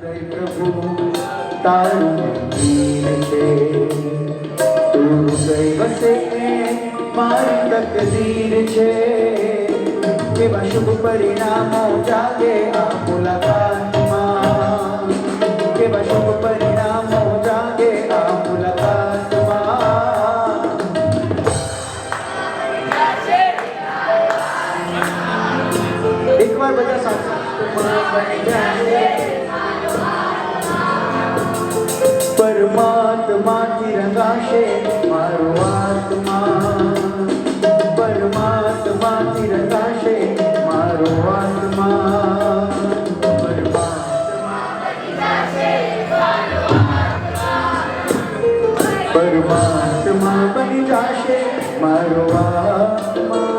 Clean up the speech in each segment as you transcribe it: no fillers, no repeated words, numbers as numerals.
પ્રભુ તારું મંદિર છે, તું હૃદય વસે મારી તકદીર છે, કેવા શુભ પરિણામો જાગે આ મુલાકાતમાં, કેવા શુભ પરિણામો જાગે આ મુલાકાતમાં. એકવાર બધા સાથે પરમાત્માથી રંગાશે મારો આત્મા, પરમાત્માથી રંગાશે મારો આત્મા, પરમાત્મા બની જશે મારો આત્મા.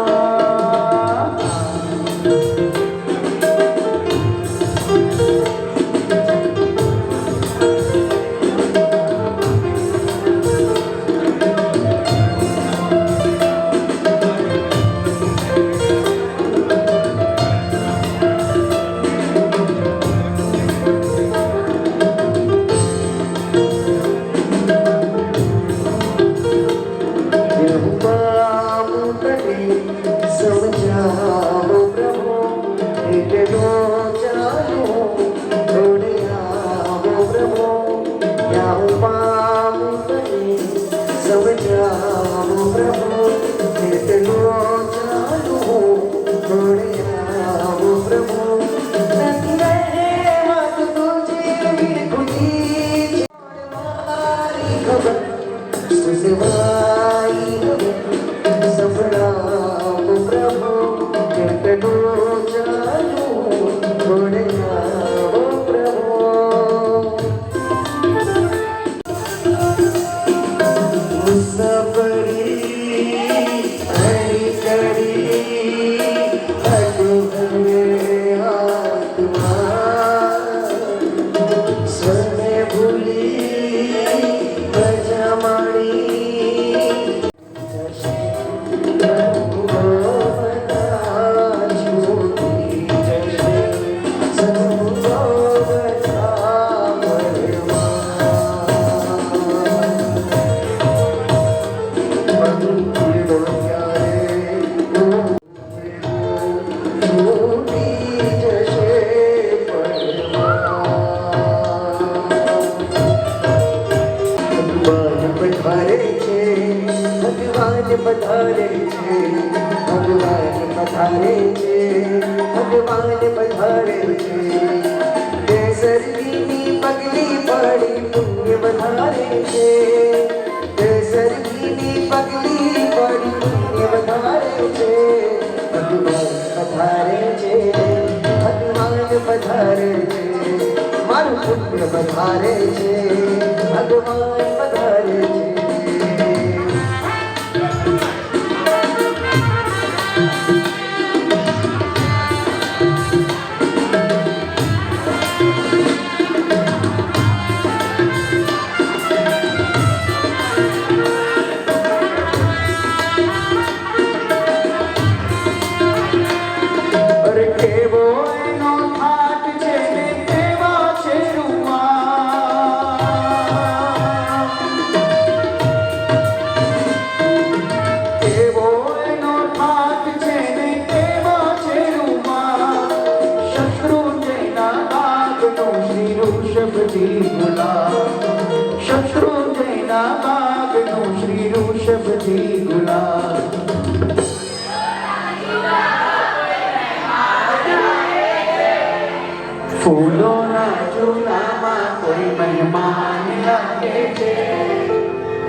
ફૂલોના ઝૂલામાં કોઈ મહેમાન લાગે છે,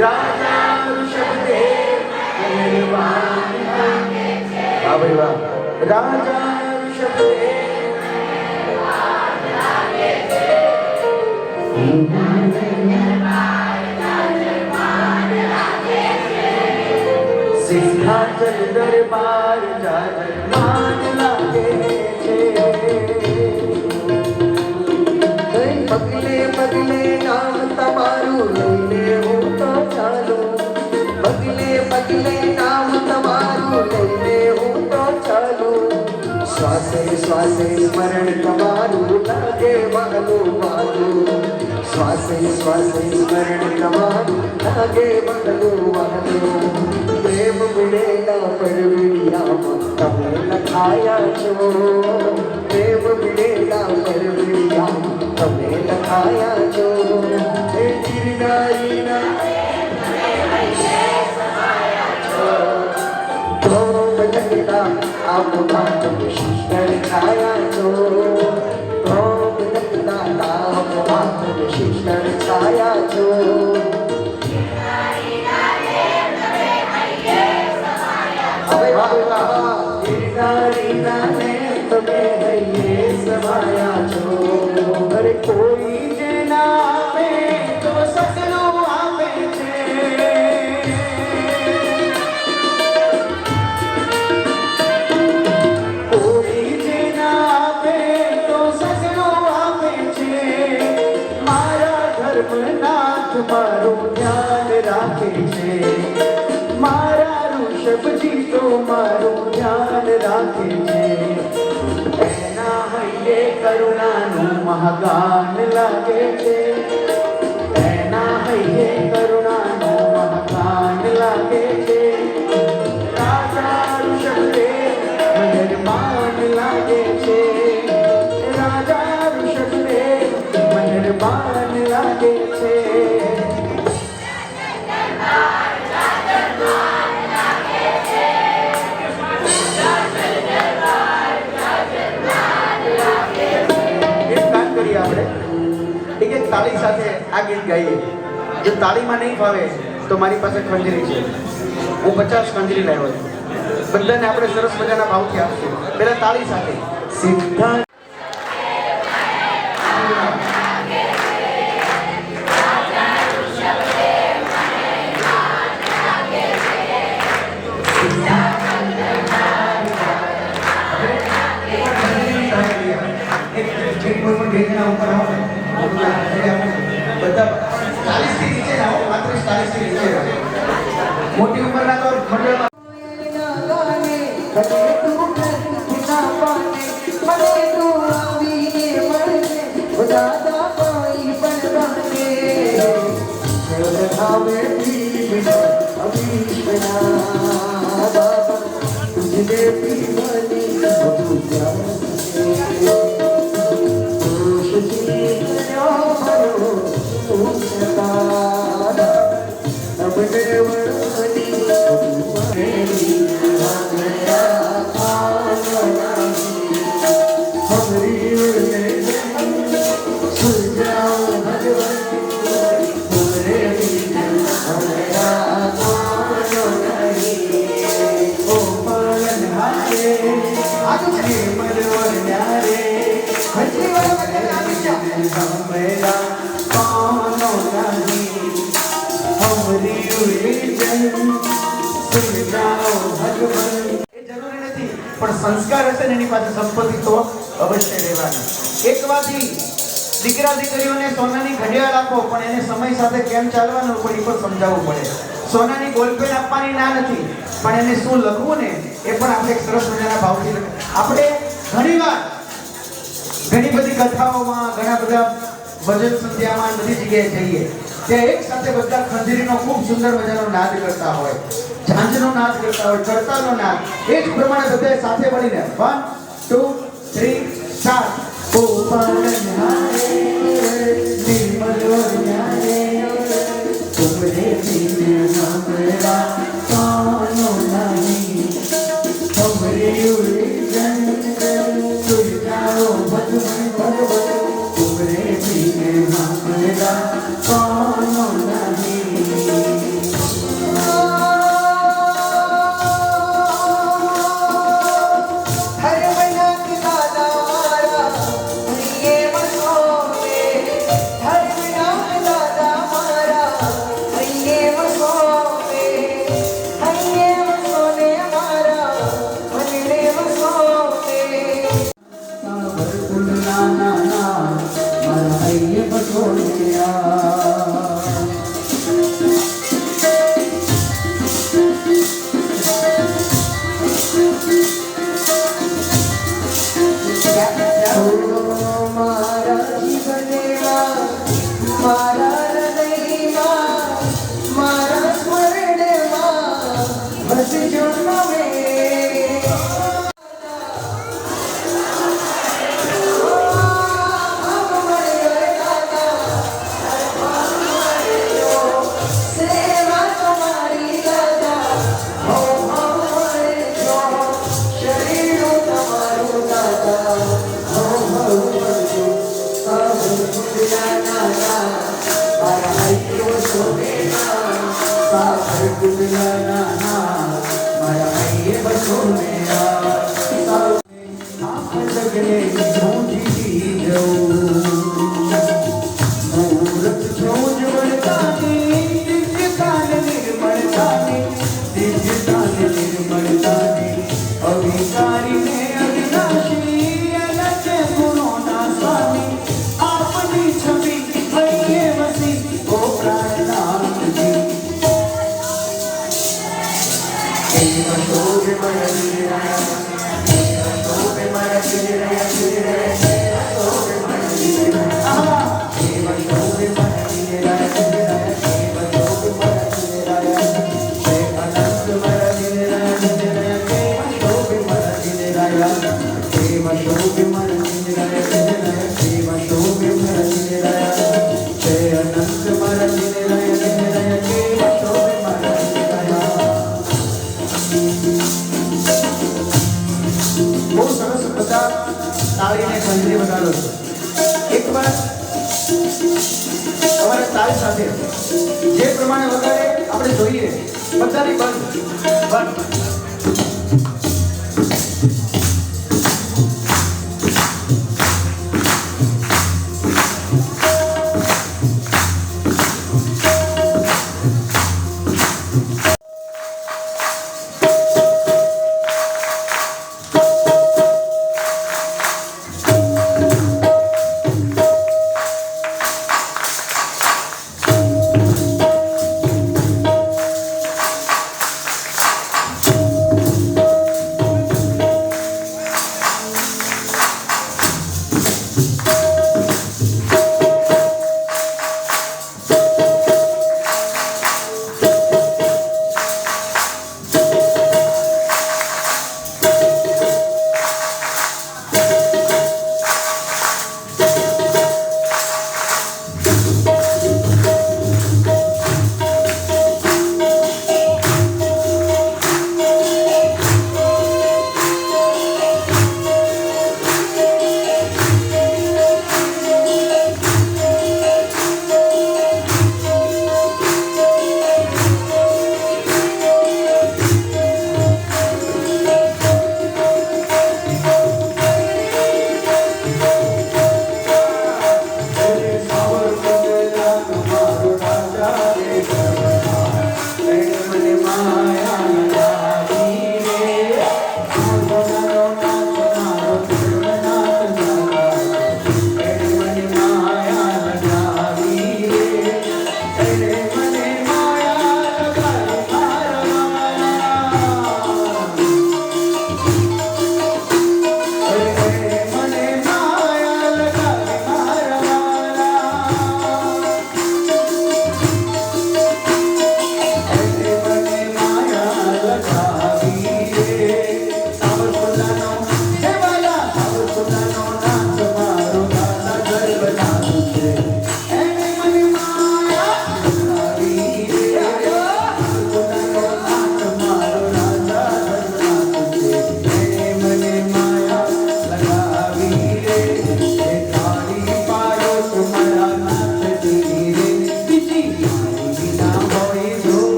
રાજા ઋષભદેવ મહેરબાન લાગે છે. વાહ ભાઈ વાહ. રાજા ઋષભદેવ મહેરબાન લાગે છે, સિંહાસન દરબાર જાજરમાન લાગે છે. પગલે પગલે નામ તમારું લઈને હું તો ચાલું, પગલે પગલે નામ તમારું લઈને હું તો ચાલું, શ્વાસ શ્વાસે શ્વાસે સ્મરણ તમારું લાગે વહાલું વહાલું શ્વાસે શ્વાસે સ્મરણ તમારું લાગે વહાલું વહાલું પ્રેમ મિલેલા પરવિયામાં તમે લખાયા છો પ્રેમ મિલેલા પરવિયામાં તમે લખાયા છો એ ગિરનારીના આપણા તમે શિષ્ટર છાયા છો આપણા તમે શિષ્ટર છાયા છો ગિરનારીના ને તમે હૈયે સમાયા છો અરે કોઈ જે ના આપે તો સગલું આપે છે મારું ધ્યાન રાખે છે મારા ઋષભજી તો મારું ધ્યાન રાખે છે એના હૈયે કરુણાનું મહાગાન લાગે છે એના હૈયે કરુણાનું મહાગાન લાગે છે રાજા ઋષભદેવ મહેરબાન લાગે છે રાજા ઋષભદેવ મહેરબાન લાગે છે તાળી સાથે આ ગીત ગાઈએ જો તાળીમાં નહીં ફાવે તો મારી પાસે ખંજરી છે હું 50 ખંજરી લાવ્યો છું બધાને આપણે સરસ મજાના ભાવથી આપશું પહેલા તાળી સાથે સીધા મોટી ઉંમરના તો મંડળમાં પણ સંસ્કાર હશે ને એની પાસે સંપત્તિ તો અવશ્ય રહેવાની એક વાતથી દીકરા દીકરીઓને સોનાની ઘડિયાળ આપો પણ એને સમય સાથે કેમ ચાલવાનું પણ એ પણ સમજાવવું પડે સોનાની બોલપેન આપવાની ના નથી પણ એને શું લખવું ને એ પણ આપણે એક સરસ મજાના ભાવથી આપણે ઘણીવાર ઘણી બધી કથાઓમાં ઘણા બધા ભજન સંધ્યામાં બધી જગ્યાએ જઈએ ત્યાં એક સાથે બધા ખંજરીનો ખૂબ સુંદર મજાનો નાદ કરતા હોય ઝાંઝનો નાદ કરતા હોય કરતાલનો નાદ એ જ પ્રમાણે બધા સાથે મળીને 1 2 3 4 ગોપાલ ન્યારે નિર્મલ ન્યારે તુમરે બિન હમરા કાનો નહીં તુમરે ઉલઝન સુલઝાઓ ભગવાન ભગવાન તુમરે બિન હમરા કાનો નહીં તાળીને ખંજરી વગાડો છો. એકવાર તમારે તાલ સાથે જે પ્રમાણે વગાડે આપણે જોઈએ. બધાની બંધ.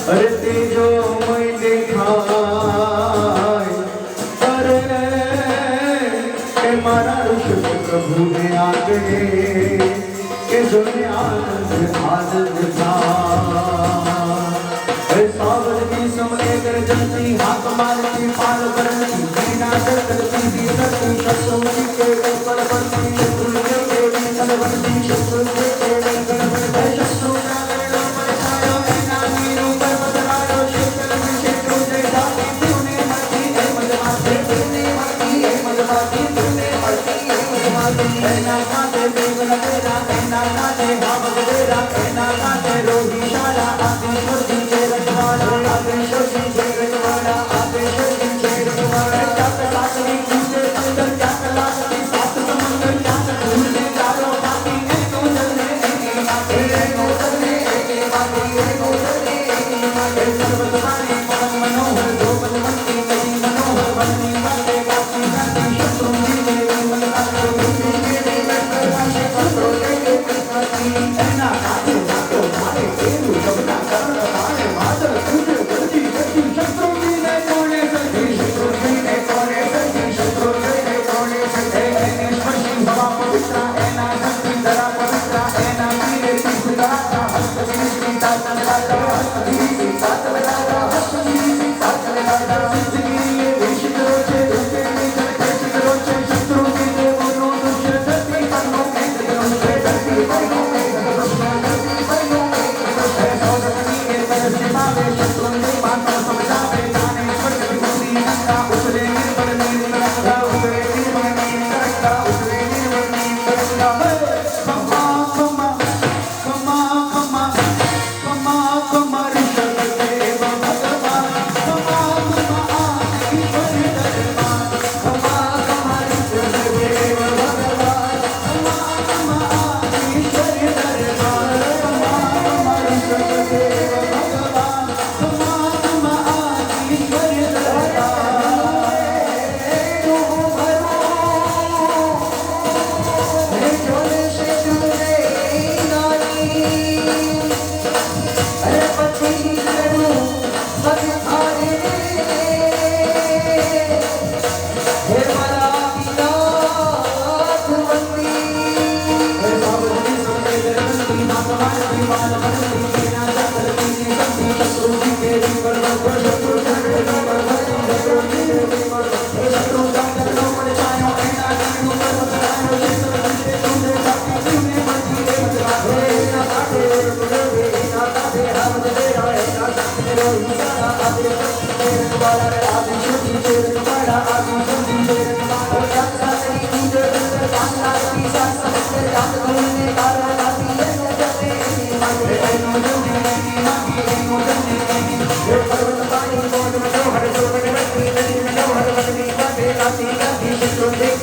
अरे तेजो मय देखाय अरे के मारा ऋषभ प्रभु ने आगे के जो ने आनंद था सावरनी समय कर जनती हाथ मारती पाल करती बिना करती दीनती शत्रुओं के ऊपर बनती शत्रु के विठल बनती शत्रु के गणपति शत्रु का गणो परछायो ऐना नीर ऊपर बदलायो शीतल में शत्रु जैसा तूने मरती है मदमाती तूने मरती है मदमाती तूने मरती है मदमाती ऐना काटे बेगल तेरा ऐना काटे भावक तेरा ऐना काटे रोही शाला आदि स्वर्गी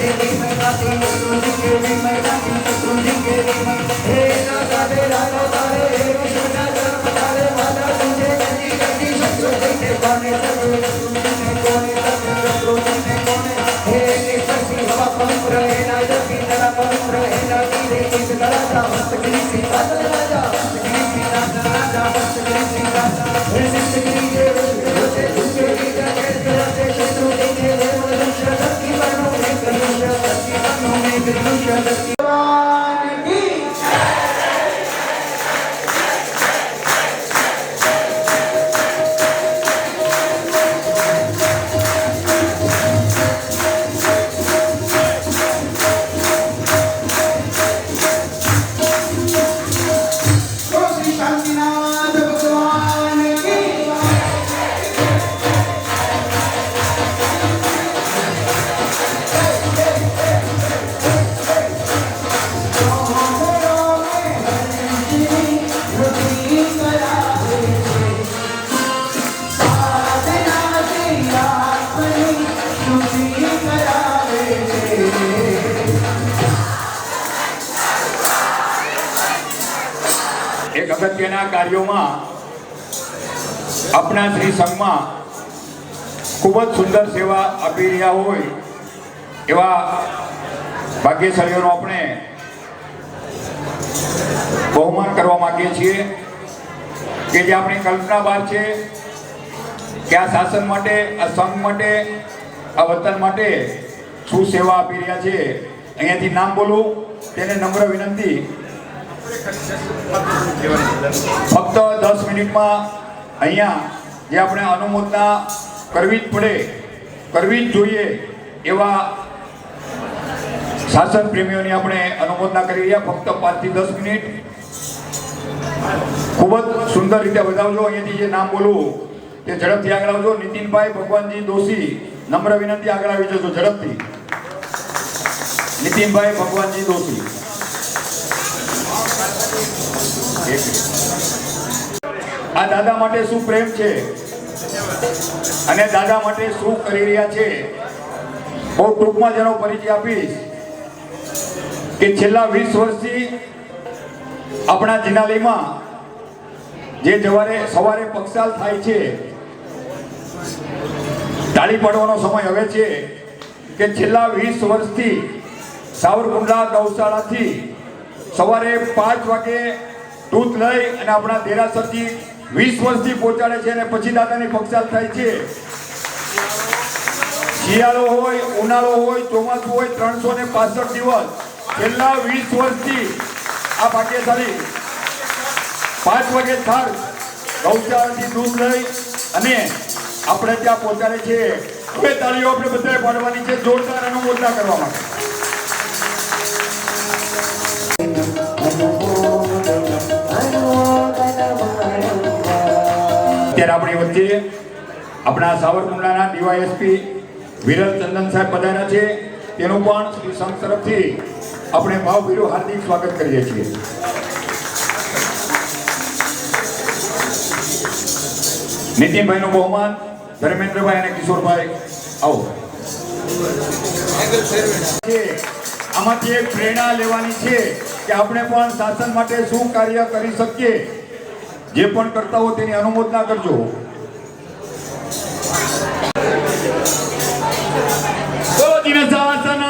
એક અગત્યના કાર્યોમાં આપણા શ્રી સંઘમાં ખૂબ જ સુંદર સેવા આપી રહ્યા હોય એવા ભાગ્યશાળીઓનો આપણે બહુમાન કરવા માંગીએ છીએ કે જે આપણી કલ્પના બહાર છે કે આ શાસન માટે, આ સંઘ માટે, આ વતન માટે શું સેવા આપી રહ્યા છે. અહીંયાથી નામ બોલું તેને નમ્ર વિનંતી, ફક્ત 10 મિનિટમાં અહીંયા જે આપણે અનુમોદના કરવી જ પડે, કરવી જ જોઈએ એવા શાસન પ્રેમીઓની આપણે અનુમોદના કરી રહ્યા. ફક્ત 5 થી 10 મિનિટ ખૂબ જ સુંદર રીતે વધાવજો. અહીંયાથી જે નામ બોલું તે ઝડપથી આગળ આવજો. નીતિનભાઈ ભગવાનજી દોશી, નમ્ર વિનંતી આગળ આવી જજો ઝડપથી. નીતિનભાઈ ભગવાનજી દોશી. આ દાદા માટે શું પ્રેમ છે અને દાદા માટે શું કરી રહ્યા છે, બહુ ટૂંકમાં જેનો પરિચય આપીશ કે છેલ્લા 20 વર્ષથી આપણા જિનાલયમાં જે સવારે પક્ષાલ થાય છે, તાળી પાડવાનો સમય હવે છે કે છેલ્લા 20 વર્ષથી સાવરકુંડલા ગૌશાળાથી સવારે 5 વાગે દૂધ લઈ અને આપણા દેરાસરથી 20 વર્ષથી પહોંચાડે છે અને પછી દાદાની પક્ષાલ થાય છે. શિયાળો હોય, ઉનાળો હોય, ચોમાસું હોય, 365 દિવસ છેલ્લા 20 વર્ષથી આ ભાગ્યશાળી 5 વાગે થાળ ગૌશાળાથી દૂધ લઈ અને આપણે ત્યાં પહોંચાડે છે. હવે તાળીઓ આપણે બધાએ પાડવાની છે જોરદાર અનુમોદના કરવા માટે. અત્યારે આપણી વચ્ચે આપણા સાવરકુંડલાના ડીવાયએસપી વિરલ ચંદન સાહેબ પધાર્યા છે. તેનું પણ શ્રી સંઘ તરફથી આપણે ભાવભીરું હાર્દિક સ્વાગત કરીએ છીએ. નીતિનભાઈનું બહુમાન ધર્મેન્દ્રભાઈ અને કિશોરભાઈ આવો. આમાંથી એક પ્રેરણા લેવાની છે કે આપણે પણ શાસન માટે શું કાર્ય કરી શકીએ. જે પણ કરતા હો તેની અનુમોદના કરજો. બોલો દિન શાસન.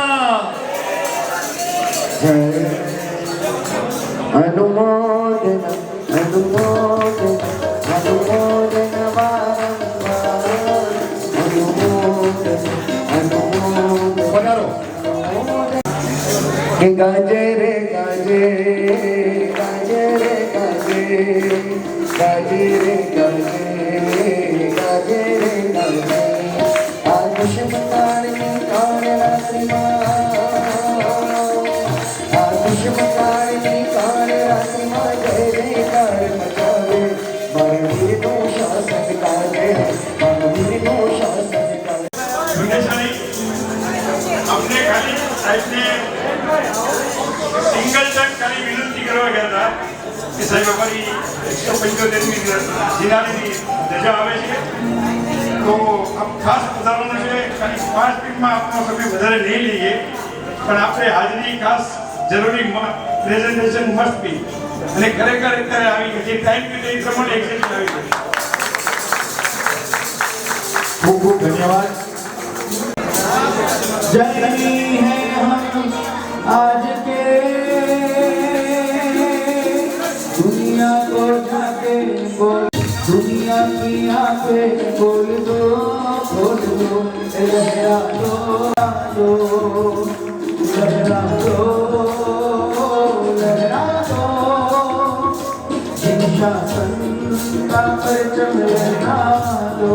અનુમોદન અનુમોદન અનુમોદન વારંવાર અનુમોદન અનુમોદન. પધારો. કે ગાજે રે ગાજે ગાજે રે ગાજે ગાજે રે ગાજે ગાજે રે ગાજે આ દુશ્મનાની કાળરાત્રિમાં આ દુશ્મનાની કાળરાત્રિમાં જય જયકાર મચાવે મારા વીરનો શાસન કાજે મારા વીરનો શાસન કાજે. हमने खाली साहब ने सिंगल टन खाली विनंती કરવા ગયા હતા કે સાહેબ અમારી 175મી જિનાલયની રજા આવે છે તો આપ ખાસ પધારવાનું છે. ખાલી 5 મિનિટમાં આપનો સમય વધારે નહીં લઈએ પણ આપણે હાજરી ખાસ જરૂરી પ્રેઝન્ટેશન મસ્ટ બી અને ખરેખર અત્યારે આવી ગઈ જે ટાઈમ કે તે પ્રમાણે એક્સેપ્ટ આવી ગઈ. ખૂબ ખૂબ ધન્યવાદ. जननी है हम आज के दुनिया को जाके बोल, दुनिया की आंखें खोल दो लहरा दो लहरा दो लहरा दो जिन शासन का परचम लहरा दो.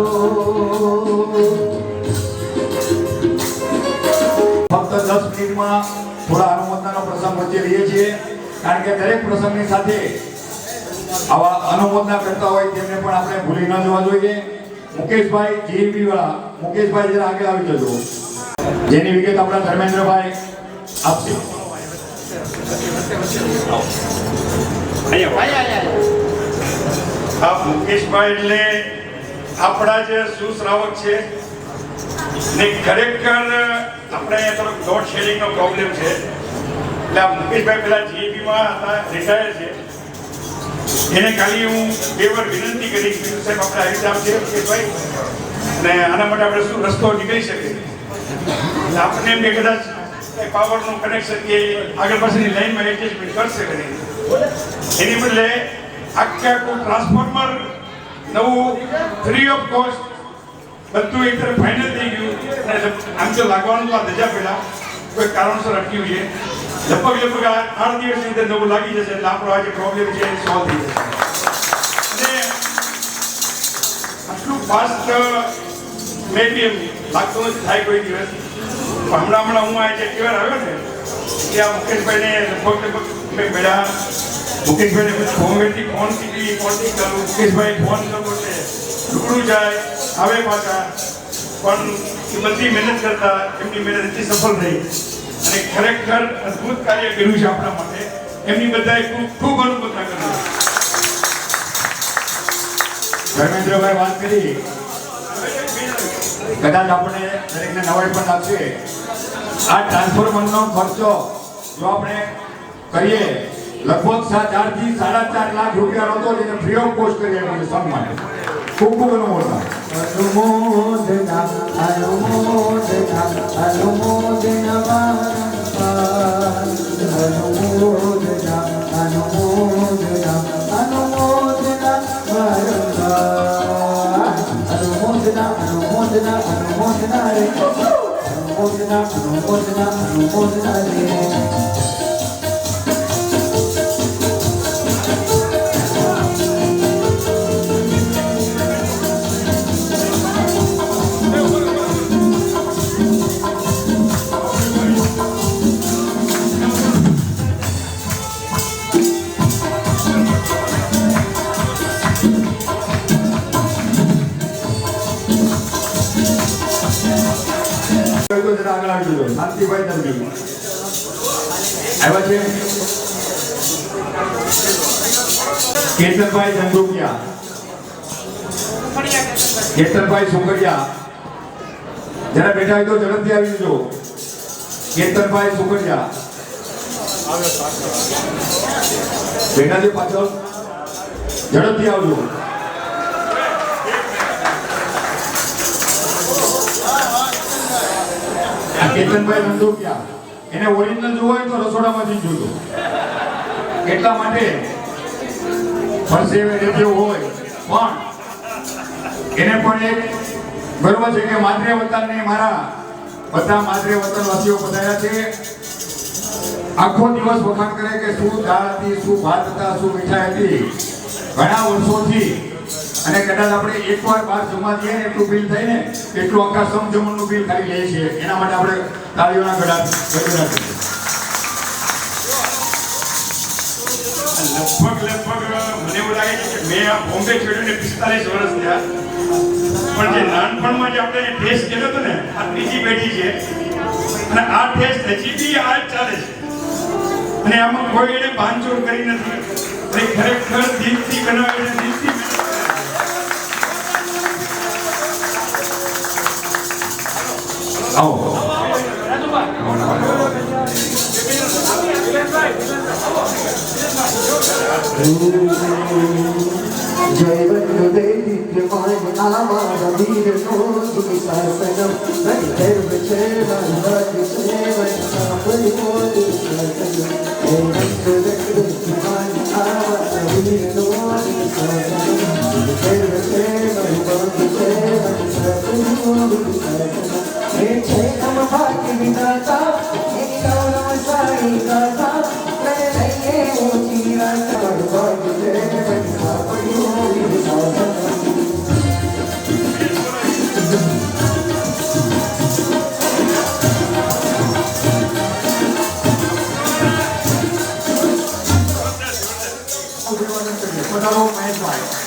ફક્ત 10 મિનિટમાં થોડા અનુમોદનાનો પ્રસંગ વચ્ચે રહીએ છીએ કારણ કે દરેક પ્રસંગની સાથે આવા અનુમોદના કરતા હોય તેમને પણ આપણે ભૂલી ન જવા જોઈએ. મુકેશભાઈ જીબી વાળા, મુકેશભાઈ જરા આગળ આવી જજો. જેની વિગત આપણા ધર્મેન્દ્રભાઈ આપશે. આ મુકેશભાઈ એટલે આપણા જે સુશ્રાવક છે ને ખરેખર આપણે થોડોક લોડ શેરિંગનો પ્રોબ્લેમ છે એટલે આ મુકેશભાઈ પેલા જીબીમાં હતા, રિટાયર છે. એને ખાલી હું બે વાર વિનંતી કરી કે સાહેબ આપણે આવી કામ છે મુકેશભાઈ ને આના માટે આપણે શું રસ્તો નીકળી શકીએ. એટલે આપણે એમ કે કદાચ પાવરનું કનેક્શન કે આગળ પાછળની લાઈનમાં એડજસ્ટમેન્ટ કરશે કે નહીં. એની બદલે આખે આખું ટ્રાન્સફોર્મર નવું ફ્રી ઓફ કોસ્ટ બધું એક તરફ ફાઇનલ થઈ ગયું અને આમ તો લાગવાનું તો આ ધજા પહેલા કોઈ કારણસર અટક્યું છે લગભગ આ 8 દિવસની અંદર નવું લાગી જશે એટલે આપણો આ જે પ્રોબ્લેમ છે એ સોલ્વ થઈ જશે અને આટલું ફાસ્ટ મે બી એમ લાગતું નથી થાય કોઈ દિવસ પણ હમણાં હું આ જે કહેવાર આવ્યો ને કે આ મુકેશભાઈને લગભગ મેં પહેલા મુકેશભાઈને બોમ્બેથી ફોનથી કરું મુકેશભાઈ ફોન કરવો છે રૂબરૂ જાય આવે પાછા પણ એ બધી મહેનત કરતા એમની મહેનત એટલી સફળ રહી અને ખરેખર અદ્ભુત કાર્ય કર્યું છે આપણા માટે એમની બધાએ ખૂબ અનુભૂતા કર્યું ધર્મેન્દ્રભાઈ વાત કરી કદાચ આપણે દરેકને નવાઈ પણ લાગશે આ ટ્રાન્સફોર્મરનો ખર્ચો જો આપણે કરીએ લગભગ 4 થી 4.5 લાખ રૂપિયા હતો જેને ફ્રી ઓફ કોસ્ટ કરી આપ્યું છે સંઘ માટે ખૂબ ખૂબ અનુમોદના અનુમોદના અનુમોદના અનુમોદના વારંવાર અનુમોદના અનુમોદના અનુમોદના વારંવાર અનુમોદના અનુમોદના અનુમોદના રે અનુમોદના અનુમોદના અનુમોદના રે આગળ આવજો શાંતિભાઈ તંબી આવ્યા છે કેતનભાઈ ધંધુકિયા કેતનભાઈ સુકરિયા જરા બેઠા હોય તો ઝડપથી આવી જજો કેતનભાઈ સુકરિયા બેઠા છે પાછળ ઝડપથી આવજો કેતનભાઈ ધંધુકિયા એને ઓરિજિનલ જોવો હોય તો રસોડામાંથી જોજો એટલા માટે પરસેવે રેડ્યો હોય પણ એને પણ એક ગર્વ છે કે માદરે વતનને મારા બધા માદરે વતનવાસીઓ બધાયા છે આખો દિવસ વખાણ કરે કે શું દાળ હતી શું ભાત હતા શું મીઠાઈ હતી ઘણા વર્ષોથી અને કદાચ આપણે એકવાર બહાર જમવા જઈએ ને એટલું બિલ થાય ને એટલું આખા સમજમણનું બિલ ખાલી લઈએ છીએ એના માટે આપણે તાળીઓના ગળા લગભગ મને એવું લાગે છે કે મેં આ બોમ્બે છોડીને 45 વર્ષ થયા પણ જે નાનપણમાં જે આપણે ટેસ્ટ કર્યો હતો ને આ ત્રીજી પેઢી છે અને આ ટેસ્ટ હજી બી આ જ ચાલે છે અને આમાં કોઈ એને બાંધછોડ કરી નથી અને ખરેખર દિલથી બનાવીને દિલથી આવો જય વંદે દિવ્યમાન આમારા વીરનો સુશાસનમ ગર્વ છે રાજ છે વંદા પરિમોદ શાસનમ હે વંદે દિવ્યમાન આમારા વીરનો સુશાસનમ ગર્વ છે વંદા પરિમોદ શાસનમ હે છે નમ ભાગ્ય વિધાતા હે ગૌરવ સાઈ ગાતા કરે લઈએ ઊંચી રાતા ભાગ્ય છે વંદા પરિમોદ શાસનમ પધારો મહેશભાઈ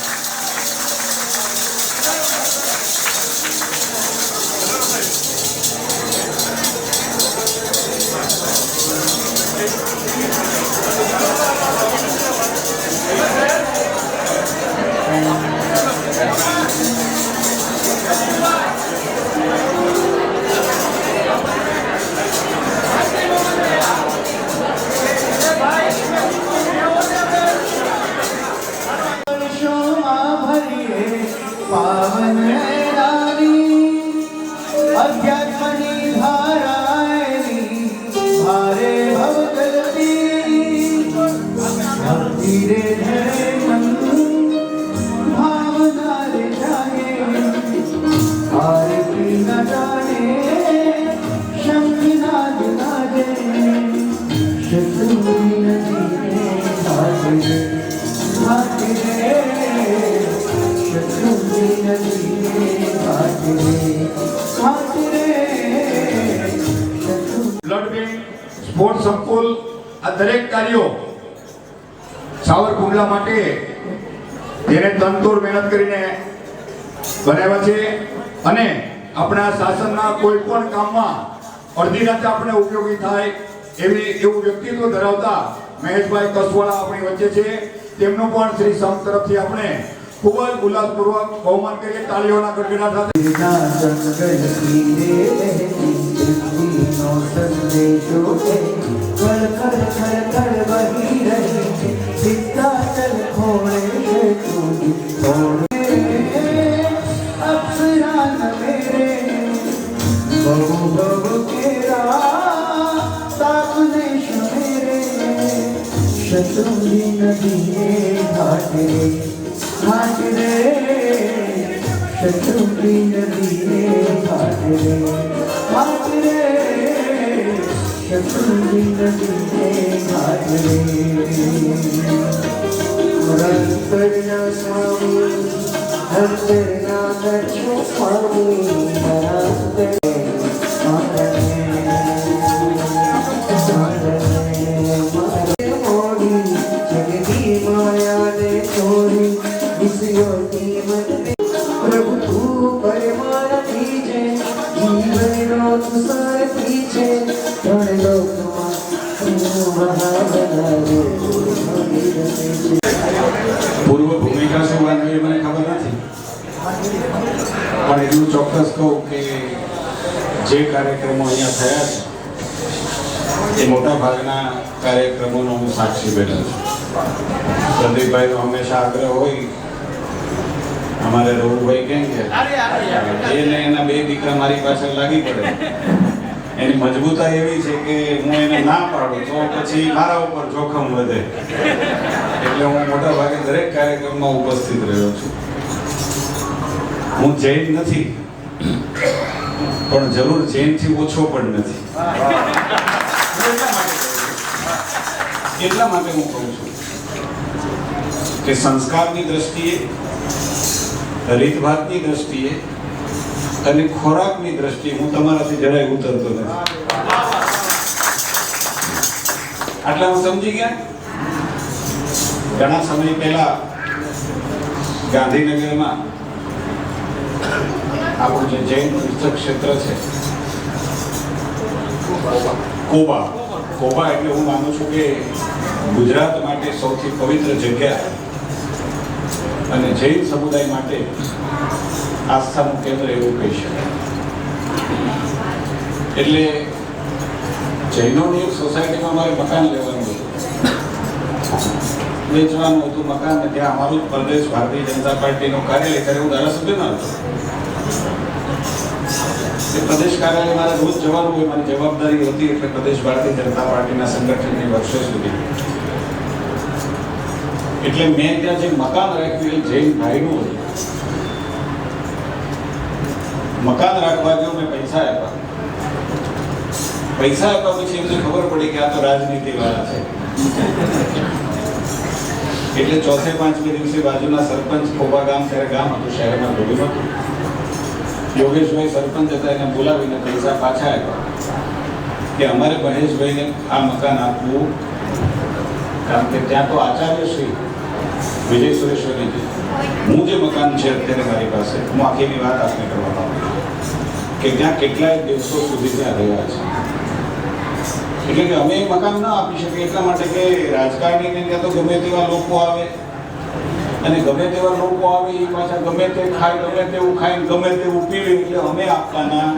પાવન રાની અધ્યાત્મની ધારાની ભારે ભવગલતી ધીરે ધીરે મન નદીએ ઘાટ રે બ્લડ બેંક, સ્પોર્ટ્સ સંકુલ, આ દરેક કાર્યો સાવરકુંડલા માટે જેને તનતોડ મહેનત કરીને બનાવ્યા છે અને આપણા શાસનના કોઈ પણ કામમાં અડધી રાતે આપણે ઉપયોગી થાય એવું વ્યક્તિત્વ ધરાવતા મહેશભાઈ કસવાળા આપણી વચ્ચે છે. તેમનું પણ શ્રી સંઘ તરફથી આપણે ખૂબ જ ઉલ્લાસપૂર્વક બહુમાન કરીએ તાળીઓના ગડગડાટ સાથે. शत्रुंगी नदीए घाट रे शत्रुंगी नदीए घाट रे शत्रुंगी नदीए घाट रे रंगना स्वामी रंगना दक्षो स्वामी प्रभु तू परमार्थी छे जीवनो सारथी छे त्रण लोकमां तू महाबलावे પૂર્વ ભૂમિકા શું વાંધો મને ખબર નથી, પણ એટલું ચોક્કસ કહું કે જે કાર્યક્રમો અહીંયા થયા છે એ મોટા ભાગના કાર્યક્રમોનો હું સાક્ષી બેઠો છું. સંદીપભાઈનો હંમેશા આગ્રહ હોય, અમારે રઘુભાઈ કેમ કે એને એના બે દીકરા મારી પાછળ લાગી પડે. એની મજબૂતાઈ એવી છે કે હું એને ના પાડું તો પછી મારા ઉપર જોખમ વધે, એટલે હું મોટા ભાગે દરેક કાર્યક્રમમાં ઉપસ્થિત રહ્યો છું. હું જૈન નથી, પણ જરૂર જૈનથી ઓછો પણ નથી. એટલા માટે હું કહું છું કે સંસ્કારની દ્રષ્ટિએ, રીતભાતની દ્રષ્ટિએ અને ખોરાકની દ્રષ્ટિએ હું તમારાથી જરાય ઉતરતો નથી. આટલા હું સમજી ગયા. ઘણા સમય પહેલા ગાંધીનગરમાં આપણું જે જૈન તીર્થ ક્ષેત્ર છે કોબા એટલે હું માનું છું કે ગુજરાત માટે સૌથી પવિત્ર જગ્યા અને જૈન સમુદાય માટે આસ્થાનું કેન્દ્ર એવું કહી શકાય. એટલે જૈનોની એક સોસાયટીમાં મારે મકાન લેવાનું હતું, વેચવાનું હતું મકાન. ત્યાં અમારું જ પ્રદેશ ભારતીય જનતા પાર્ટીનું કાર્યાલય, ત્યારે હું ધારાસભ્યમાં હતો. એ પ્રદેશ કાર્યાલય મારે રોજ જવાનું હોય, મારી જવાબદારી હતી. એટલે પ્રદેશ ભારતીય જનતા પાર્ટીના સંગઠનની વર્ષો સુધી એટલે મેં ત્યાં જે મકાન રાખ્યું એ જૈન ભાઈનું હતું. મકાન રાખવા ગયો, મેં પૈસા આપ્યા પછી એમને ખબર પડી કે આ તો રાજનીતિ વાળા છે. એટલે ચોથે પાંચમે દિવસે બાજુના સરપંચ કોબા ગામ, ત્યારે ગામ હતું, શહેરમાં ભેગું હતું, યોગેશભાઈ સરપંચ હતા, એને બોલાવીને પૈસા પાછા આપ્યા કે અમારે મહેશભાઈને આ મકાન આપવું, કારણ કે ત્યાં તો આચાર્ય શ્રી વિજય સુરેશ્વરીજી, હું જે મકાન છે અત્યારે મારી પાસે, હું આખીની વાત આપને કરવા માંગુ કે ત્યાં કેટલાય દિવસો સુધી ત્યાં રહ્યા છે. એટલે કે અમે મકાન ના આપી શકીએ એટલા માટે કે રાજકારણીને ત્યાં તો ગમે તેવા લોકો આવે, અને ગમે તેવા લોકો આવે એ પાછા ગમે તે ખાય, ગમે તેવું ખાય, ગમે તેવું પીવે, એટલે અમે આપવાના.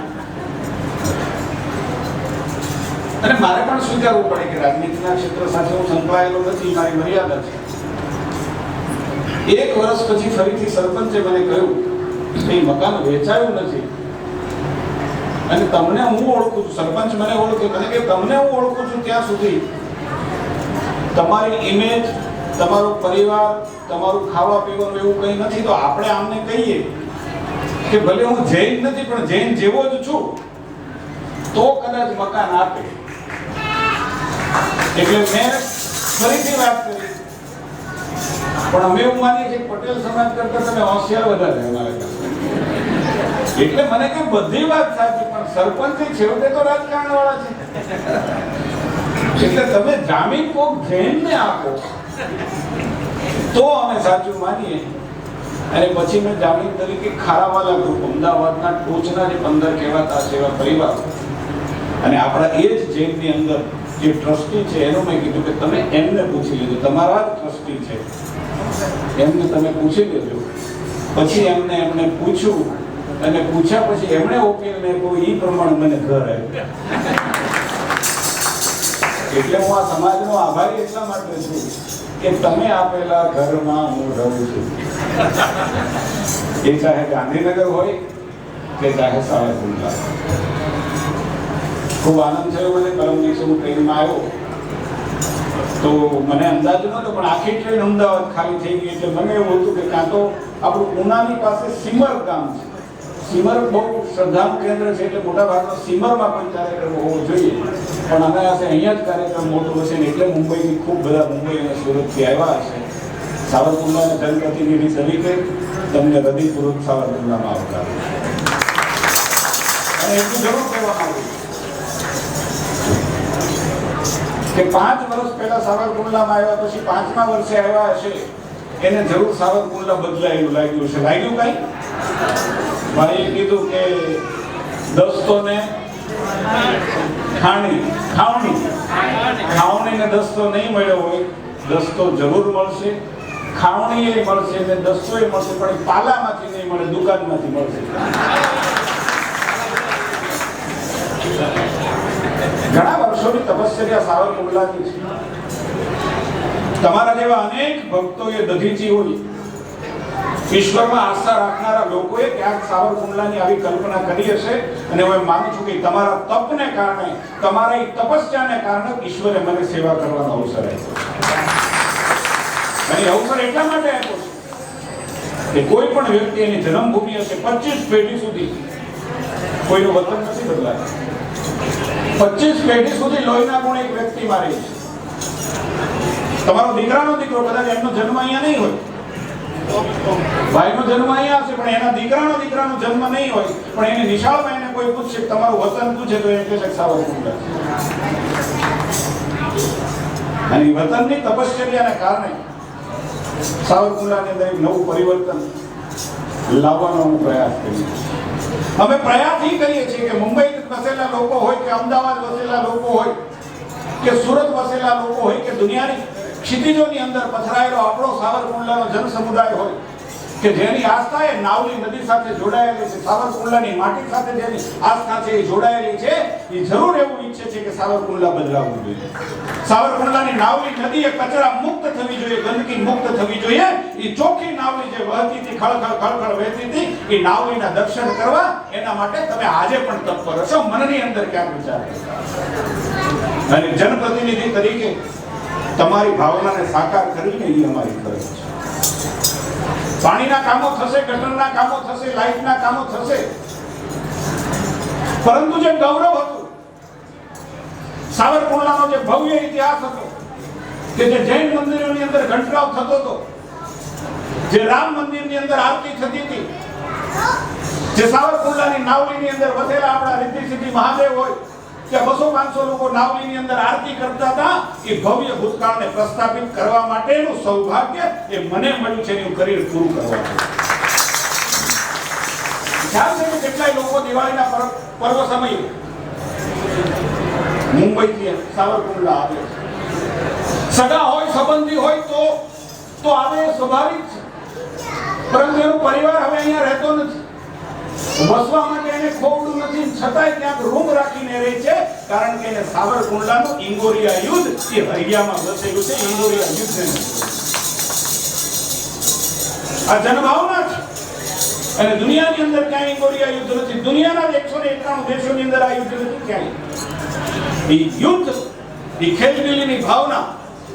અને મારે પણ સ્વીકારવું પડે કે રાજનીતિના ક્ષેત્ર સાથે હું સંકળાયેલો નથી, મારી મર્યાદા છે. એક વર્ષ પછી ફરીથી સરપંચે મને કહ્યું કે મકાન વેચાયું નથી અને તમને હું ઓળખું છું. સરપંચ મને ઓળખે, મને કે તમને હું ઓળખું છું ત્યાં સુધી તમારી ઇમેજ, તમારો પરિવાર, તમારું ખાવા પીવાનું એવું કંઈ નથી. તો આપણે આમને કહીએ કે ભલે હું જૈન નથી પણ જૈન જેવો જ છું, તો કદાચ મકાન આપે. એટલે મેં ફરીથી વાત કરી પણ અમે એવું માનીએ છીએ કે પટેલ સમાજ કરતા તમે હોશિયાર વધારે અમારા કરતા. એટલે મને કે બધી વાત સાચી, પણ સરપંચ છેવટે તો રાજકારણ વાળા છે. એટલે તમે જામીન કોક જૈનને આપો તો અમે સાચું માનીએ. અને પછી મેં જામીન તરીકે ખારાવાલા ગ્રુપ, અમદાવાદના ટોચના જે 15 કહેવાતા સેવા પરિવાર અને આપણા એ જ જૈનની અંદર જે ટ્રસ્ટી છે એનું મેં કીધું કે તમે એમને પૂછી લેજો, તમારા જ ટ્રસ્ટી છે એમને તમે પૂછી લેજો. પછી એમને પૂછ્યું અને પૂછ્યા પછી એમણે ઓકેલને કોઈ એ પ્રમાણે મને ઘર આવ્યું. એટલે હું આ સમાજનો આભારી એટલા માટે છું કે તમે આપેલા ઘરમાં હું રહું છું. એ ચાહે ગાંધીનગર હોય કે ચાહે સાવરકુંડલા. ખૂબ આનંદ થયો મને. પરમ દિવસે હું ટ્રેનમાં આવ્યો તો મને અંદાજ નહોતો, પણ આખી ટ્રેન અમદાવાદ ખાલી થઈ ગઈ. એટલે મને એવું હતું કે કાં તો આપણું ઉનાની પાસે સિમર ગામ છે. સિમર બહુ શ્રદ્ધાનું કેન્દ્ર છે, એટલે મોટા ભાગનો સિમરમાં પણ કાર્યક્રમ હોવો જોઈએ. પણ અમે અહીંયા જ કાર્યક્રમ મોટો હશે ને એટલે મુંબઈથી ખૂબ બધા મુંબઈ અને સુરતથી આવ્યા હશે. સાવરકુંડલાના જનપ્રતિનિધિ તરીકે તમને હૃદયપૂર્વક સાવરકુંડલામાં આવકાર. અને એટલું જરૂર કહેવા માંગુ કે 5 વર્ષ પહેલા સાવરકુંડલામાં આવ્યા પછી 5મા વર્ષે આવ્યા હશે એને જરૂર સાવરકુંડલા બદલાયેલું લાગ્યું છે. લાગ્યું કઈ? ભાઈએ કીધું કે દસ્તોને ખાવણી ને દસ્તો નહીં મળ્યો હોય, દસ્તો જરૂર મળશે, ખાવણી એ મળશે ને દસ્તો એ મળશે, પણ પાલામાંથી નહીં મળે, દુકાનમાંથી મળશે. ઘણા વર્ષોની તપશ્ચર્યા સાવરકુંડલાની છે. તમારા જેવા અનેક ભક્તોએ દધીચી હોય, ઈશ્વરમાં આસ્થા રાખનારા લોકોએ ક્યાંક સાવરકુંડલાની આવી કલ્પના કરી હશે. અને હું એમ માનું છું કે તમારા તપને કારણે, તમારા એ તપસ્યાને કારણે ઈશ્વરે મને સેવા કરવાનો અવસર આપ્યો. અને અવસર એટલા માટે આપ્યો છે કે કોઈ પણ વ્યક્તિ એની જન્મભૂમિ હશે 25 પેઢી સુધી કોઈનું વતન નથી બદલાય. 25 પેઢી સુધી લોહીના ગુણ એક વ્યક્તિ મારે છે. તમારો દીકરાનો દીકરો કદાચ એમનો જન્મ અહીંયા નહીં હોય, ભાઈનો જન્મ અહીંયા હશે પણ એના દીકરાનો જન્મ નહીં હોય, પણ એની નિશાળમાં એને કોઈ પૂછશે તમારું વતન પૂછે તો એમ કહેશે સાવરકુંડલા. અને વતનની તપશ્ચર્યાને કારણે સાવરકુંડલાની અંદર એક નવું પરિવર્તન લાવવાનો હું પ્રયાસ કરીએ. અમે પ્રયાસ એ કરીએ છીએ કે મુંબઈ વસેલા લોકો હોય કે અમદાવાદ વસેલા લોકો હોય કે સુરત વસેલા લોકો હોય કે દુનિયાની ક્ષિતિજોની અંદર પથરાયેલો આપણો સાવરકુંડલાનો જન સમુદાય હોય કે જેની આસ્થા એ નાવલી નદી સાથે જોડાયેલી છે, સાવરકુંડલાની માટી સાથે જેની આસ્થા છે એ જોડાયેલી છે, એ જરૂર એવું ઈચ્છે છે કે સાવરકુંડલા બદલાવવું જોઈએ. સાવરકુંડલાની નાવલી નદી એ કચરા મુક્ત થવી જોઈએ, ગંદકી મુક્ત થવી જોઈએ. એ ચોખ્ખી નાવલી જે વહેતી હતી, ખળખળ વહેતી હતી, એ નાવલીના દર્શન કરવા એના માટે તમે આજે પણ તત્પર હશો. મનની અંદર ક્યાંક વિચાર અને જનપ્રતિનિધિ તરીકે તમારી ભાવનાને સાકાર કરીને એ અમારી ફરજ છે. પાણીના કામો થશે, ગટરના કામો થશે, લાઇટના કામો થશે, પરંતુ જે ગૌરવ હતું, સાવરકુંડલાનો જે ભવ્ય ઇતિહાસ હતો કે જે જૈન મંદિરોની અંદર ઘંટરાવ થતો હતો, જે રામ મંદિરની અંદર આરતી થતી હતી, જે સાવરકુંડલાની નાવલીની અંદર વસેલા આપણા રિદ્ધિ સિદ્ધિ મહાદેવ હોય કે 200-500 લોકો નાવલીની અંદર આરતી કરતા હતા, એ ભવ્ય ભૂતકાળને પ્રસ્થાપિત કરવા માટેનું સૌભાગ્ય એ મને મળ્યું છે. એનું કરિયર પૂરું કરવા ખ્યાલ છે કે કેટલાય લોકો દિવાળીના પર્વ સમયે મુંબઈથી સાવરકુંડલા આવે છે. સગા હોય, સંબંધી હોય તો આવે, સ્વાભાવિક છે. પરંતુ એનો પરિવાર હવે અહીંયા રહેતો નથી, વસવા માટે એને ખોવડું નથી, છતાંય ક્યાંક રૂમ રાખીને રહે છે, કારણ કે એને સાવરકુંડલાનું ઇંગોરિયા યુદ્ધ એ હરિયામાં વસેલું છે. ઇંગોરિયા યુદ્ધ આ જનભાવના છે. અને દુનિયાની અંદર ક્યાંય ઇંગોરિયા યુદ્ધ નથી. દુનિયાના 191 દેશોની અંદર આ યુદ્ધ નથી ક્યાંય. એ યુદ્ધ, એ ખેલદિલીની ભાવના,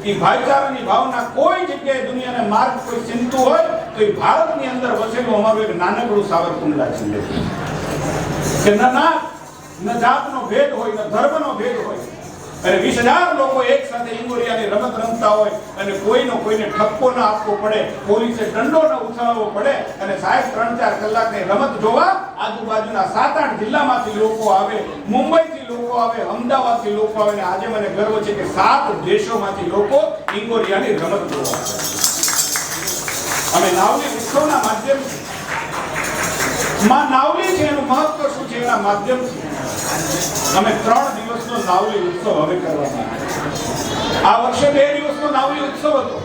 એ ભાઈચારાની ભાવના કોઈ જગ્યાએ દુનિયાને માર્ગ કોઈ ચિંતું હોય તો એ ભારતની અંદર વસેલું અમારું એક નાનકડું સાવરકુંડલા છે. કે ન જાતનો ભેદ હોય, ન ધર્મનો ભેદ હોય, અને 20,000 લોકો એક સાથે ઈંગોરિયાની રમત રમતા હોય અને કોઈને ઠપકો ના આપવો પડે, પોલીસે દંડો ન ઉછાળવો પડે અને સાહેબ 3-4 કલાકની રમત જોવા આજુબાજુના 7-8 જિલ્લામાંથી લોકો આવે, મુંબઈથી લોકો આવે, અમદાવાદથી લોકો આવે અને આજે મને ગર્વ છે કે 7 દેશોમાંથી લોકો ઈંગોરિયાની રમત જોવા આવે. અમે નાવલી ઉત્સવના માધ્યમથી માં નાવલી છે એનું મહત્વ શું છે એના માધ્યમથી અમે 3 દિવસનો નાવલી ઉત્સવ હવે કરવાના. આ વર્ષે 2 દિવસનો નાવલી ઉત્સવ હતો.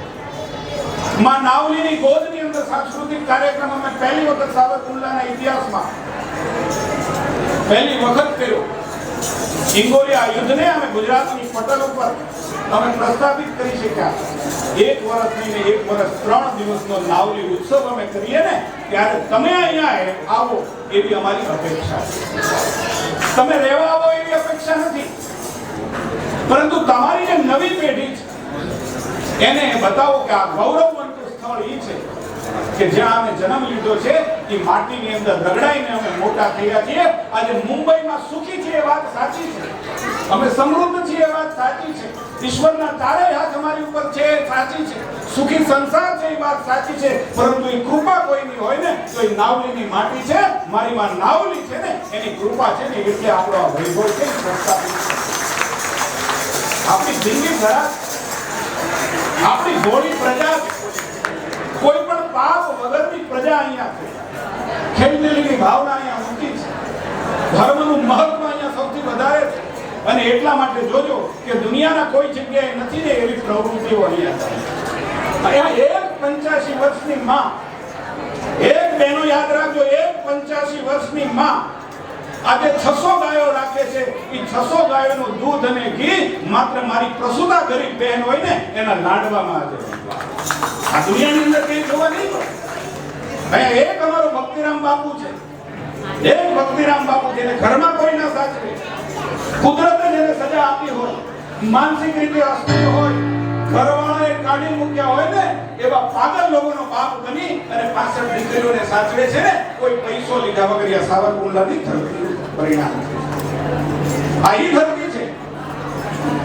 માં નાવલીની ગોદની અંદર સાંસ્કૃતિક કાર્યક્રમ અમે પહેલી વખત સાવરકુંડલાના ઇતિહાસમાં પહેલી વખત કર્યો. ઈંગોરિયા યુદ્ધને અમે ગુજરાતની પટલ ઉપર અમે પ્રસ્થાપિત કરી શક્યા. 1 વર્ષ નહીં, 1 વર્ષ 3 દિવસનો નાવલી ઉત્સવ અમે કરીએ ને ત્યારે તમે અહીંયા આવો એવી અમારી અપેક્ષા છે. તમે રહેવા આવો એવી અપેક્ષા નથી, પરંતુ તમારી જે નવી પેઢી છે એને બતાવો કે આ ગૌરવવંત સ્થળ એ છે કે જ્યાં અમે જન્મ લીધો છે, એ માટીની અંદર રગડાઈને અમે મોટા થયા છીએ. આજે મુંબઈમાં સુખી છીએ એ વાત સાચી છે, અમે સમૃદ્ધ છીએ એ વાત સાચી છે, ઈશ્વરના ચારેય હાથ અમારી ઉપર છે એ સાચી છે, સુખી સંસાર છે એ વાત સાચી છે, પરંતુ એ કૃપા કોઈની હોય ને તો એ નાવલીની માટી છે. મારી માં નાવલી છે ને એની કૃપા છે ને એટલે આપણો આ વૈભવ છે પ્રસ્થાપિત. આપણી જિંદગી ખરાબ, આપણી ભોળી પ્રજા, કોઈ પણ પાપ વગરની પ્રજા અહીંયા છે. ખેલદિલીની ભાવના અહીંયા ઊંચી છે, ધર્મનું મહત્વ અહીંયા સૌથી વધારે છે. અને એટલા માટે જોજો કે દુનિયાના કોઈ જગ્યાએ નથી ને એવી પ્રવૃત્તિઓ અહીંયા છે. અહીંયા 85 વર્ષની માં, એક બહેનો યાદ રાખજો, 85 વર્ષની માં આજે 600 ગાયો રાખે છે. એ 600 ગાયોનું દૂધ અને ઘી માત્ર મારી પ્રસૂતા ગરીબ બહેન હોય ને એના લાડવામાં આજે આ દુનિયાની અંદર કઈ જોવા નહીં મળે. અહીંયા એક અમારો ભક્તિરામ બાપુ છે, એક ભક્તિરામ બાપુ જેને ઘરમાં કોઈ ના સાચવે, કુદરતે જેને સજા આપી હોય, માનસિક રીતે અસ્થિર હોય, ઘરવાળાએ કાઢી મૂક્યા હોય ને એવા પાગલ લોકોનો બાપ બની અને 65 દીકરીઓને સાચવે છે ને કોઈ પૈસો લીધા વગર. આ સાવરકુંડલાની ધરતી પરિણામ છે. આ ઈ ધરતી છે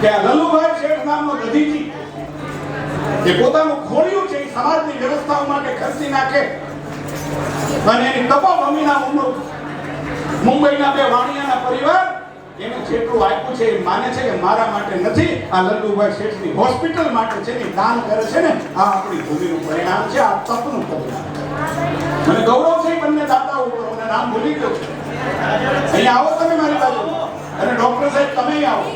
કે આ લલુભાઈ શેઠ નામનો દધીજી જે પોતાનું ખોળ્યું છે એ સમાજની વ્યવસ્થાઓ માટે ખર્ચી નાખે અને એની તપોભૂમિના મુંબઈના 2 વાણિયાના પરિવાર એને જેટલું આપ્યું છે એ માને છે કે મારા માટે નથી, આ લલ્લુભાઈ શેઠની હોસ્પિટલ માટે છે ને દાન કરે છે ને. આ આપણી ભૂમિનું પરિણામ છે, આ તપનું પરિણામ. મને ગૌરવ છે બંને દાતાઓ ઉપર, મને નામ ભૂલી ગયો છે. અહીંયા આવો તમે મારી બાજુ, અને ડોક્ટર સાહેબ તમે આવો.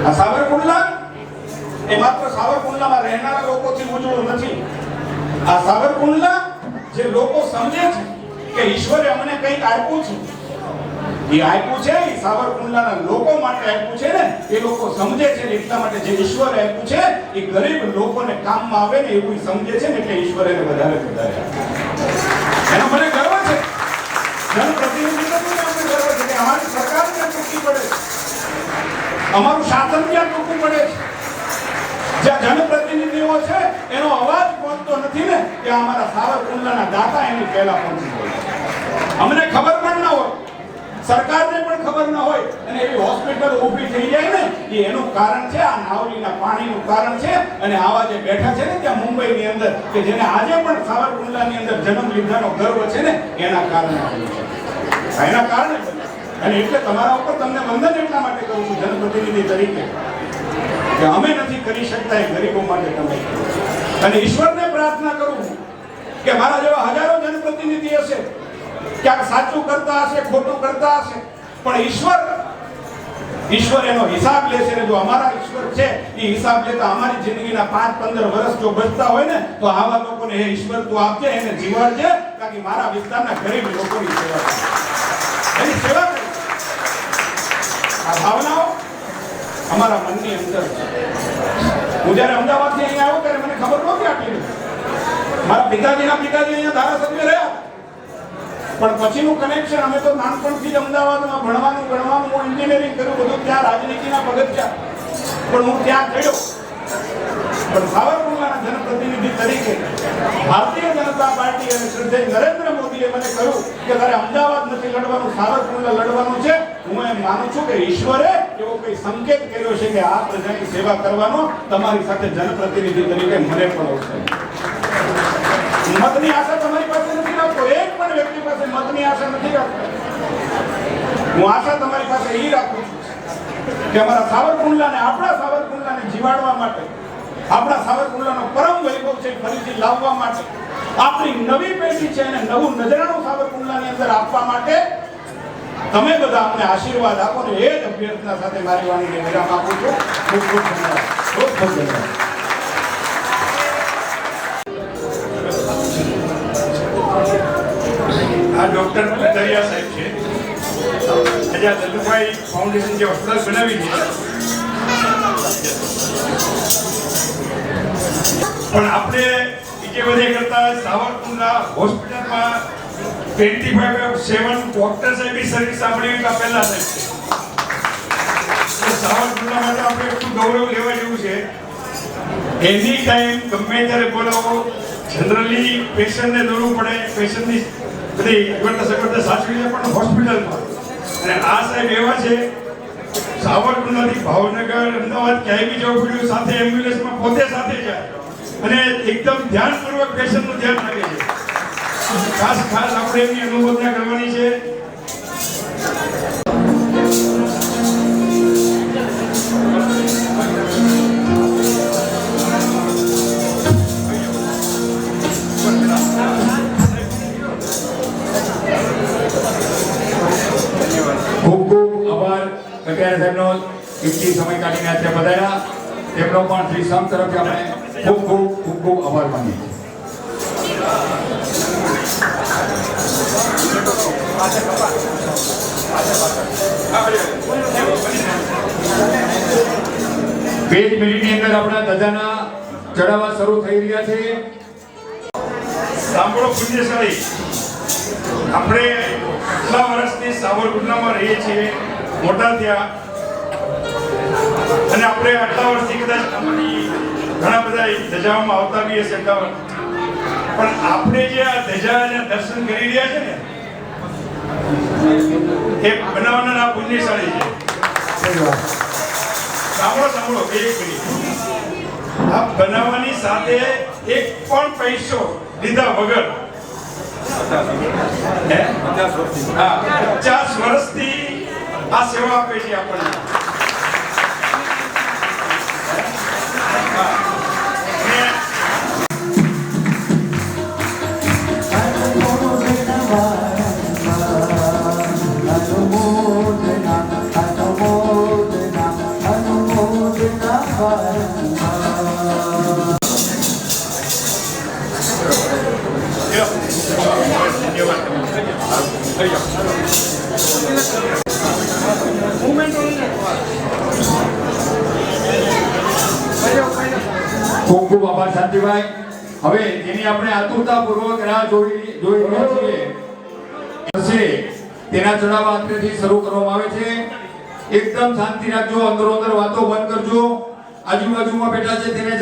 આ સાવરકુંડલા એ માત્ર સાવરકુંડલામાં રહેનારા લોકોથી ઉજળું નથી. આ સાવરકુંડલા જે લોકો સમજે છે કે ઈશ્વરે અમને કંઈક આપ્યું છે, એ આપ્યું છે એ સાવરકુંડલાના લોકો માટે આપ્યું છે ને એ લોકો સમજે છે. એટલા માટે જે ઈશ્વરે આપ્યું છે એ ગરીબ લોકોને કામમાં આવે ને એવું સમજે છે ને એટલે ઈશ્વર એને વધારે એનો મને ગર્વ છે. જનપ્રતિનિધિત્વનો અમને ગર્વ છે કે અમારી સરકાર ક્યાં ટૂંકી પડે છે, અમારું શાસન ક્યાં ટૂંકું પડે છે. જ્યાં જનપ્રતિનિધિઓ છે એનો અવાજ પહોંચતો નથી ને ત્યાં અમારા સાવરકુંડલાના દાતા એની પહેલા પહોંચી જાય. અમને ખબર પણ ન હોય, સરકારને પણ ખબર ન હોય અને એવી હોસ્પિટલ ઊભી થઈ જાય ને એ એનું કારણ છે આ નાવલીના પાણીનું કારણ છે. અને આવા જે બેઠા છે ને ત્યાં મુંબઈની અંદર કે જેને આજે પણ સાવરકુંડલાની અંદર જન્મ લીધાનો ગર્વ છે ને એના કારણે એના કારણે. અને એટલે તમારા ઉપર તમને વંદન એટલા માટે કરું છું જનપ્રતિનિધિ તરીકે કે અમે નથી કરી શકતા એ ગરીબો માટે તમે. અને ઈશ્વરને પ્રાર્થના કરું કે મારા જેવા હજારો જનપ્રતિનિધિ હશે, ક્યાંક સાચું કરતા હશે, ખોટું કરતા હશે, પણ ઈશ્વર એનો હિસાબ લેશે ને જો અમારા ઈશ્વર છે એ હિસાબ લેતા અમારી જિંદગીના 5-15 વર્ષ જો બચતા હોય ને તો આવા લોકોને હે ઈશ્વર તું આપજે, એને જીવાડજે, કારણ કે મારા વિસ્તારના ગરીબ લોકોની સેવા એની સેવા કરી. આ ભાવનાઓ અમારા મનની અંદર છે. હું જ્યારે અમદાવાદથી અહીંયા આવ્યો ત્યારે મને ખબર નહોતી આટલી. મારા પિતાજી અહીંયા ધારાસભ્ય રહ્યા, પણ પછીનું કનેક્શન અમે તો નાનપણથી જ અમદાવાદમાં ભણવાનું હું એન્જિનિયરિંગ કર્યું બધું ત્યાં રાજનીતિના પગથિયા, પણ હું ત્યાં ગયો પણ સાવરકુંડલાના જનપ્રતિનિધિ તરીકે ભારતીય જનતા પાર્ટી અને શ્રદ્ધેય નરેન્દ્ર મોદીએ મને કહ્યું કે તારે અમદાવાદ નથી લડવાનું, સાવરકુંડલા લડવાનું છે. હું એમ માનું છું કે ઈશ્વરે એવો કોઈ સંકેત કર્યો છે કે આ પ્રજાની સેવા કરવાનો તમારી સાથે જનપ્રતિનિધિ તરીકે મને પણ અવસર. મતની આશા તમારી પાસે નથી રાખતો, એક પણ વ્યક્તિ પાસે મતની આશા નથી રાખતો. હું આશા તમારી પાસે એ રાખું છું કે અમારા સાવરકુંડલાને, આપણા સાવરકુંડલાને જીવાડવા માટે, આપણા સાવરકુંડલાનો પરમ વૈભવ છે ફરીથી લાવવા માટે, આપણી નવી પેઢી છે અને નવું નજરાણું સાવરકુંડલાની અંદર આપવા માટે તમે બધા અમને આશીર્વાદ આપો ને એ જ અભ્યર્થના સાથે મારી વાણીને વિરામ આપું છું. ખૂબ ખૂબ ધન્યવાદ. ખૂબ ખૂબ ધન્યવાદ. આ ડોક્ટર કુતરિયા સાહેબ છે. આજે આ દત્તુભાઈ ફાઉન્ડેશન જે હોસ્પિટલ બનાવી છે, પણ આપણે બીજે બધે કરતા સાવરકુંડલા હોસ્પિટલમાં 25/7 ડોક્ટર સાહેબની સર્વિસ સાંભળી તો પહેલા સાહેબ છે. તો સાવરકુંડલા માટે આપણે એટલું ગૌરવ લેવા જેવું છે. એની ટાઈમ ગમે ત્યારે બોલાવો, જનરલી પેશન્ટને દોડવું પડે, પેશન્ટની બધી સગવડતા સાચવી લે, પણ હોસ્પિટલમાં. અને આ સાહેબ એવા છે, સાવરકુંડલાથી ભાવનગર, અમદાવાદ ક્યાંય બી જવું પડ્યું સાથે એમ્બ્યુલન્સમાં પોતે સાથે જાય અને એકદમ ધ્યાનપૂર્વક પેશન્ટનું ધ્યાન રાખે છે. ખાસ આપણે એમની અનુમોદના કરવાની છે. ખૂબ ખૂબ આભાર કટિયાર સાહેબનો કિંમતી સમય કાઢીને આજે બધાયા. તેમનો પણ શ્રી સંઘ તરફથી આપણે ખૂબ ખૂબ ખૂબ ખૂબ આભાર માનીએ છીએ. બે જ મિનિટની અંદર આપણા ધજાના ચડાવવા શરૂ થઈ રહ્યા છે. સાંભળો પુણ્યશાળી, આપણે કેટલા વર્ષથી સાવરકુંડલામાં રહીએ છીએ, મોટા થયા, અને આપણે આટલા વર્ષથી કદાચ અમારી ઘણા બધા ધજાઓમાં આવતા બી હશે, પણ આપણે જે આ ધજાના દર્શન કરી રહ્યા છે ને, એ બનાવનાર આ પુણ્યશાળી છે. સાંભળો એક મિનિટ. આ બનાવવાની સાથે એક પણ પૈસો લીધા વગર 50 વર્ષથી આ સેવા આપે છે આપણને. ખૂબ ખૂબ આભાર શાંતિભાઈ. હવે જેની આપણે આતુરતાપૂર્વક રાહ જોઈ રહ્યા છીએ તેના ચડાવવા અત્રેથી શરૂ કરવામાં આવે છે. એકદમ શાંતિ રાખજો, અંદરો અંદર વાતો બંધ કરજો. આજુબાજુમાં બેઠા છે તેને